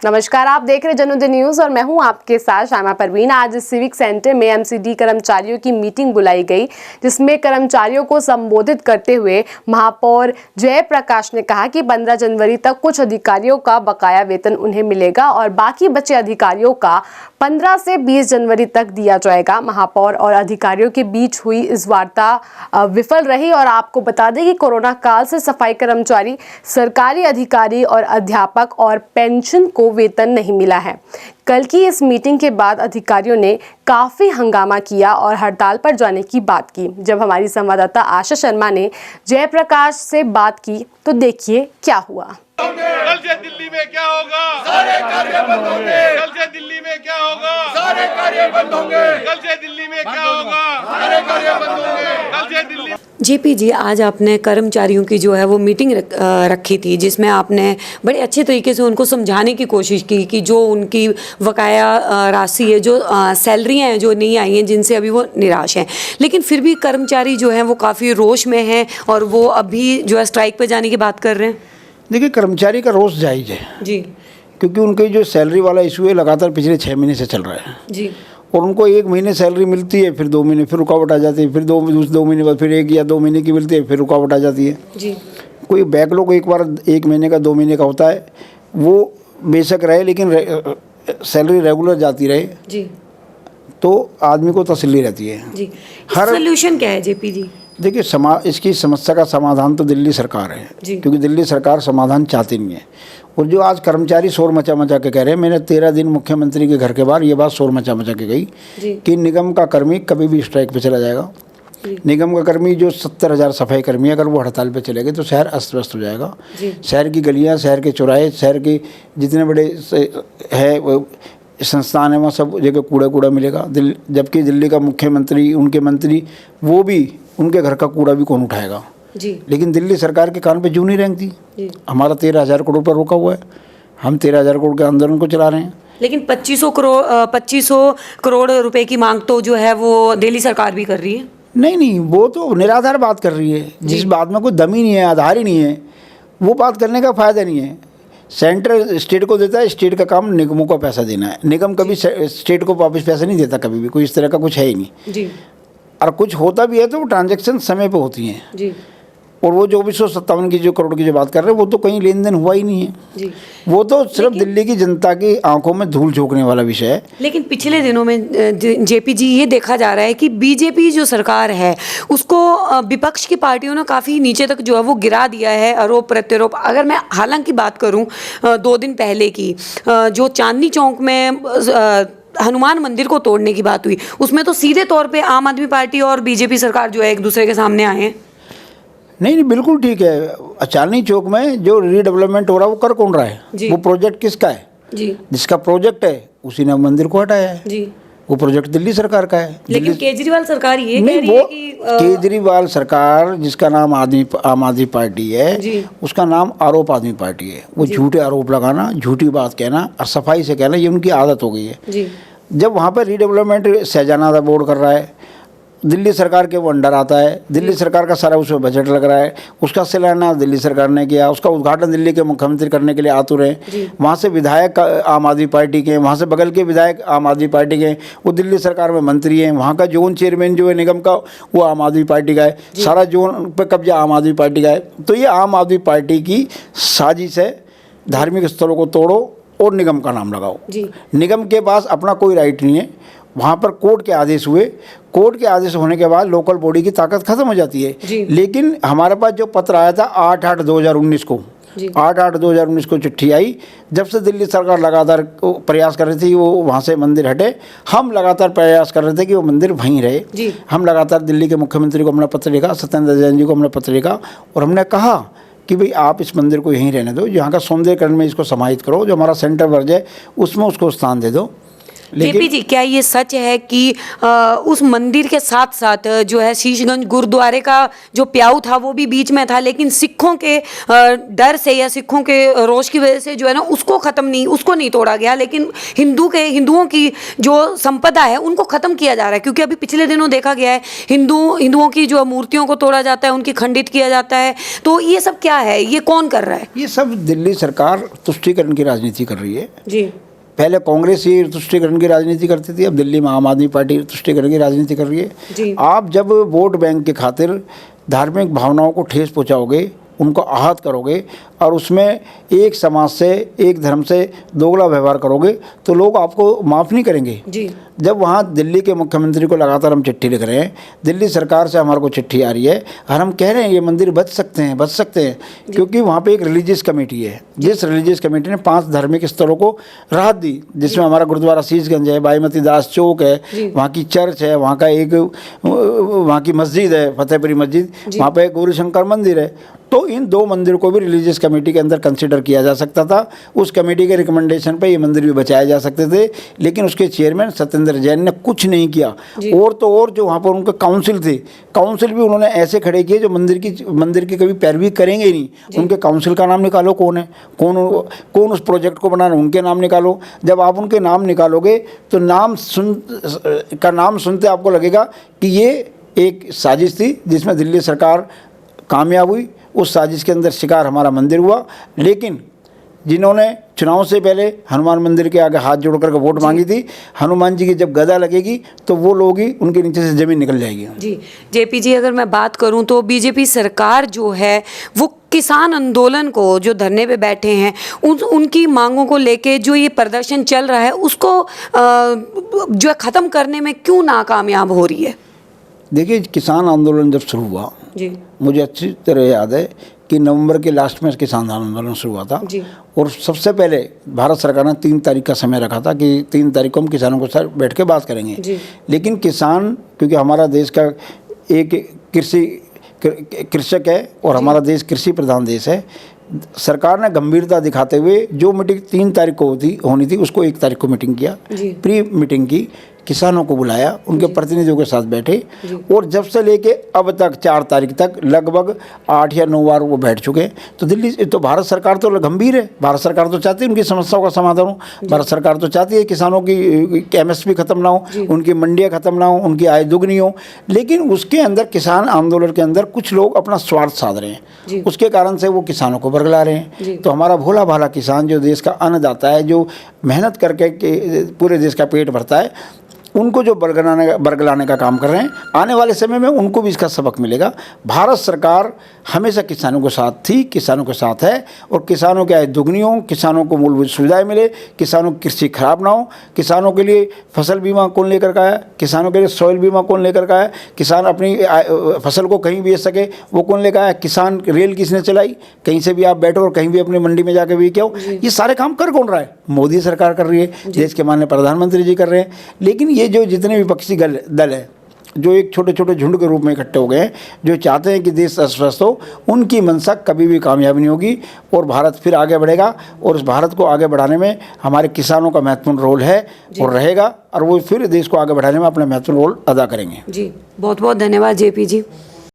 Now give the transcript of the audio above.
नमस्कार, आप देख रहे जनोदय न्यूज और मैं हूं आपके साथ शामा परवीन। आज सिविक सेंटर में एमसीडी कर्मचारियों की मीटिंग बुलाई गई, जिसमें कर्मचारियों को संबोधित करते हुए महापौर जयप्रकाश ने कहा कि 15 जनवरी तक कुछ अधिकारियों का बकाया वेतन उन्हें मिलेगा और बाकी बचे अधिकारियों का 15 से 20 जनवरी तक दिया जाएगा। महापौर और अधिकारियों के बीच हुई इस वार्ता विफल रही और आपको बता दें कि कोरोना काल से सफाई कर्मचारी, सरकारी अधिकारी और अध्यापक और पेंशन को वेतन नहीं मिला है। कल की इस मीटिंग के बाद अधिकारियों ने काफी हंगामा किया और हड़ताल पर जाने की बात की। जब हमारी संवाददाता आशा शर्मा ने जयप्रकाश से बात की तो देखिए क्या हुआ। कल से दिल्ली में क्या होगा? सारे कार्य बंद होंगे। कल से दिल्ली में क्या होगा? सारे कार्य बंद होंगे। कल से दिल्ली में क्या होगा? सारे कार्य बंद होंगे। कल से दिल्ली। जेपी जी, आज आपने कर्मचारियों की जो है वो मीटिंग रखी थी, जिसमें आपने बड़े अच्छे तरीके से उनको समझाने की कोशिश की कि जो उनकी बकाया राशि है, जो सैलरियाँ हैं जो नहीं आई हैं, जिनसे अभी वो निराश हैं, लेकिन फिर भी कर्मचारी जो हैं वो काफ़ी रोष में हैं और वो अभी जो है स्ट्राइक पे जाने की बात कर रहे हैं। देखिए, कर्मचारी का रोष जायज़ है जी, क्योंकि उनके जो सैलरी वाला इशू है लगातार पिछले 6 महीने से चल रहा है जी, और उनको 1 महीने सैलरी मिलती है, फिर 2 महीने फिर रुकावट आ जाती है, फिर दो महीने बाद फिर 1 या 2 महीने की मिलती है, फिर रुकावट आ जाती है। जी, कोई बैकलॉग एक बार 1 महीने का 2 महीने का होता है, वो बेशक रहे लेकिन सैलरी रेगुलर जाती रहे जी, तो आदमी को तसल्ली रहती है। जी। हर सोल्यूशन क्या है जेपी जी? देखिए, इसकी समस्या का समाधान तो दिल्ली सरकार है, क्योंकि दिल्ली सरकार समाधान चाहती नहीं है। और जो आज कर्मचारी शोर मचा के कह रहे हैं, मैंने 13 दिन मुख्यमंत्री के घर के बाहर ये बात शोर मचा के गई कि निगम का कर्मी कभी भी स्ट्राइक पे चला जाएगा। निगम का कर्मी जो 70,000 सफाई कर्मी, अगर वो हड़ताल पे चले गए तो शहर अस्त व्यस्त हो जाएगा। शहर की गलियाँ, शहर के चौराहे, शहर के जितने बड़े है संस्थान है, वहाँ सब जगह कूड़ा मिलेगा। जबकि दिल्ली का मुख्यमंत्री, उनके मंत्री, वो भी उनके घर का कूड़ा भी कौन उठाएगा? जी। लेकिन दिल्ली सरकार के कान पे जूं नहीं रेंगती। हमारा 13,000 करोड़ पर रोका हुआ है, हम 13,000 करोड़ के आंदोलन को चला रहे हैं। लेकिन 2500 करोड़ रुपए की मांग तो जो है वो दिल्ली सरकार भी कर रही है। नहीं, वो तो निराधार बात कर रही है। जिस बात में कोई दम ही नहीं है, आधार ही नहीं है, वो बात करने का फायदा नहीं है। सेंटर स्टेट को देता है, स्टेट का काम निगमों को पैसा देना है। निगम कभी स्टेट को वापस पैसा नहीं देता, कभी भी, कोई इस तरह का कुछ है ही नहीं जी। और कुछ होता भी है तो वो ट्रांजैक्शन समय पे होती हैं जी। और वो 2457 की जो करोड़ की जो बात कर रहे हैं, वो तो कहीं लेन देन हुआ ही नहीं है जी। वो तो सिर्फ दिल्ली की जनता की आंखों में धूल झोंकने वाला विषय है। लेकिन पिछले दिनों में जेपी जी ये देखा जा रहा है कि बीजेपी जो सरकार है उसको विपक्ष की पार्टियों ने काफ़ी नीचे तक जो है वो गिरा दिया है, आरोप प्रत्यारोप। अगर मैं हालांकि बात करूँ 2 दिन पहले की, जो चांदनी चौक में हनुमान मंदिर को तोड़ने की बात हुई, उसमें तो सीधे तौर पे आम आदमी पार्टी और बीजेपी सरकार जो है एक दूसरे के सामने आए हैं। नहीं, बिल्कुल ठीक है। चांदनी चौक में जो रीडेवलपमेंट हो रहा है वो कर कौन रहा है? वो प्रोजेक्ट किसका है जी? जिसका प्रोजेक्ट है उसी ने मंदिर को हटाया है जी। वो प्रोजेक्ट दिल्ली सरकार का है। लेकिन केजरीवाल सरकार ये कह रही है कि केजरीवाल सरकार, जिसका नाम आम आदमी पार्टी है, उसका नाम आरोप आदमी पार्टी है। वो झूठे आरोप लगाना, झूठी बात कहना और सफाई से कहना, ये उनकी आदत हो गई है जी। जब वहाँ पर रीडेवलपमेंट शहजादा बोर्ड कर रहा है, दिल्ली सरकार के वो अंडर आता है, दिल्ली सरकार का सारा उसमें बजट लग रहा है, उसका शिलान्यास दिल्ली सरकार ने किया, उसका उद्घाटन दिल्ली के मुख्यमंत्री करने के लिए आतुर हैं। वहाँ से विधायक आम आदमी पार्टी के, वहाँ से बगल के विधायक आम आदमी पार्टी के, वो दिल्ली सरकार में मंत्री हैं। वहाँ का जोन चेयरमैन जो है निगम का, वो आम आदमी पार्टी का है। सारा जोन पर कब्जा आम आदमी पार्टी का है। तो ये आम आदमी पार्टी की साजिश है, धार्मिक स्थलों को तोड़ो और निगम का नाम लगाओ। निगम के पास अपना कोई राइट नहीं है। वहाँ पर कोर्ट के आदेश हुए, कोर्ट के आदेश होने के बाद लोकल बॉडी की ताकत खत्म हो जाती है। लेकिन हमारे पास जो पत्र आया था 8/8/2019 को, 8/8/2019 को चिट्ठी आई, जब से दिल्ली सरकार लगातार प्रयास कर रही थी वो वहाँ से मंदिर हटे, हम लगातार प्रयास कर रहे थे कि वो मंदिर वहीं रहे। हम लगातार दिल्ली के मुख्यमंत्री को हमने पत्र लिखा, सत्येंद्र जैन जी को हमने पत्र लिखा और हमने कहा कि भाई आप इस मंदिर को यहीं रहने दो, यहाँ का सौंदर्यकरण में इसको समाहित करो, जो हमारा सेंटर वर्ज है उसमें उसको स्थान दे दो। जेपी जी, क्या ये सच है कि उस मंदिर के साथ साथ जो है शीशगंज गुरुद्वारे का जो प्याऊ था वो भी बीच में था, लेकिन सिखों के डर से या सिखों के रोष की वजह से जो है ना उसको नहीं तोड़ा गया, लेकिन हिंदुओं की जो संपदा है उनको खत्म किया जा रहा है? क्योंकि अभी पिछले दिनों देखा गया है हिंदुओं की जो मूर्तियों को तोड़ा जाता है, उनकी खंडित किया जाता है, तो ये सब क्या है, ये कौन कर रहा है? ये सब दिल्ली सरकार तुष्टीकरण की राजनीति कर रही है जी। पहले कांग्रेस ही तुष्टीकरण की राजनीति करती थी, अब दिल्ली में आम आदमी पार्टी तुष्टीकरण की राजनीति कर रही जी। है। आप जब वोट बैंक के खातिर धार्मिक भावनाओं को ठेस पहुंचाओगे, उनको आहत करोगे और उसमें एक समाज से, एक धर्म से दोगला व्यवहार करोगे तो लोग आपको माफ़ नहीं करेंगे जी। जब वहाँ दिल्ली के मुख्यमंत्री को लगातार हम चिट्ठी लिख रहे हैं, दिल्ली सरकार से हमारे को चिट्ठी आ रही है और हम कह रहे हैं ये मंदिर बच सकते हैं क्योंकि वहाँ पे एक रिलीजियस कमेटी है, जिस रिलीजियस कमेटी ने 5 धार्मिक स्थलों को राहत दी, जिसमें हमारा गुरुद्वारा शीशगंज है, बाईमती दास चौक है, वहाँ की चर्च है, वहाँ की मस्जिद है फतेहपुरी मस्जिद, वहाँ पे गौरीशंकर मंदिर है। तो इन 2 मंदिर को भी रिलीजियस कमेटी के अंदर कंसिडर किया जा सकता था। उस कमेटी के रिकमेंडेशन पे ये मंदिर भी बचाए जा सकते थे, लेकिन उसके चेयरमैन सत्येंद्र जैन ने कुछ नहीं किया। और तो और जो वहाँ पर उनका काउंसिल थे, काउंसिल भी उन्होंने ऐसे खड़े किए जो मंदिर की कभी पैरवी करेंगे ही नहीं। उनके काउंसिल का नाम निकालो, कौन है, कौन उस प्रोजेक्ट को बना रहे, उनके नाम निकालो। जब आप उनके नाम निकालोगे तो नाम सुनते आपको लगेगा कि ये एक साजिश थी जिसमें दिल्ली सरकार कामयाब हुई। उस साजिश के अंदर शिकार हमारा मंदिर हुआ। लेकिन जिन्होंने चुनाव से पहले हनुमान मंदिर के आगे हाथ जोड़ करके वोट मांगी थी, हनुमान जी की जब गदा लगेगी तो वो लोग ही उनके नीचे से ज़मीन निकल जाएगी। जी। जेपी जी, अगर मैं बात करूं तो बीजेपी सरकार जो है वो किसान आंदोलन को, जो धरने पे बैठे हैं, उनकी मांगों को लेके जो ये प्रदर्शन चल रहा है उसको जो है ख़त्म करने में क्यों नाकामयाब हो रही है? देखिए, किसान आंदोलन जब शुरू हुआ जी, मुझे अच्छी तरह याद है कि नवंबर के लास्ट में किसान आंदोलन शुरू हुआ था जी। और सबसे पहले भारत सरकार ने 3 तारीख का समय रखा था कि 3 तारीख को हम किसानों के साथ बैठ के बात करेंगे जी। लेकिन किसान, क्योंकि हमारा देश का एक कृषक है और हमारा देश कृषि प्रधान देश है, सरकार ने गंभीरता दिखाते हुए जो मीटिंग 3 तारीख को होनी थी उसको 1 तारीख को मीटिंग किया, प्री मीटिंग की, किसानों को बुलाया, उनके प्रतिनिधियों के साथ बैठे और जब से लेके अब तक 4 तारीख तक लगभग 8 या 9 बार वो बैठ चुके हैं। तो दिल्ली तो भारत सरकार तो गंभीर है, भारत सरकार तो चाहती है उनकी समस्याओं का समाधान हो, भारत सरकार तो चाहती है किसानों की MSP खत्म ना हो, उनकी मंडियाँ खत्म ना हो, उनकी आय दुगनी हो। लेकिन उसके अंदर किसान आंदोलन के अंदर कुछ लोग अपना स्वार्थ साध रहे हैं, उसके कारण से वो किसानों को बरगला रहे हैं। तो हमारा भोला भाला किसान जो देश का अन्नदाता है, जो मेहनत करके पूरे देश का पेट भरता है, उनको जो बरगलाने का काम कर रहे हैं, आने वाले समय में उनको भी इसका सबक मिलेगा। भारत सरकार हमेशा किसानों के साथ थी, किसानों के साथ है और किसानों की आय दुगनी हो, किसानों को मूलभूत सुविधाएं मिले, किसानों की कृषि खराब ना हो, किसानों के लिए फसल बीमा कौन लेकर का है, किसानों के लिए सॉइल बीमा कौन लेकर का है, किसान अपनी फसल को कहीं बेच सके वो कौन लेकर आया, किसान रेल किसने चलाई, कहीं से भी आप बैठो और कहीं भी अपनी मंडी में जाकर भी क्या, ये सारे काम कर कौन रहा है? मोदी सरकार कर रही है, देश के माननीय प्रधानमंत्री जी कर रहे हैं। लेकिन ये जो जितने विपक्षी दल है, जो एक छोटे छोटे झुंड के रूप में इकट्ठे हो गए हैं, जो चाहते हैं कि देश अस्वस्थ हो, उनकी मंशा कभी भी कामयाब नहीं होगी और भारत फिर आगे बढ़ेगा। और उस भारत को आगे बढ़ाने में हमारे किसानों का महत्वपूर्ण रोल है और रहेगा, और वो फिर देश को आगे बढ़ाने में अपना महत्वपूर्ण रोल अदा करेंगे। जी, बहुत बहुत धन्यवाद जेपी जी।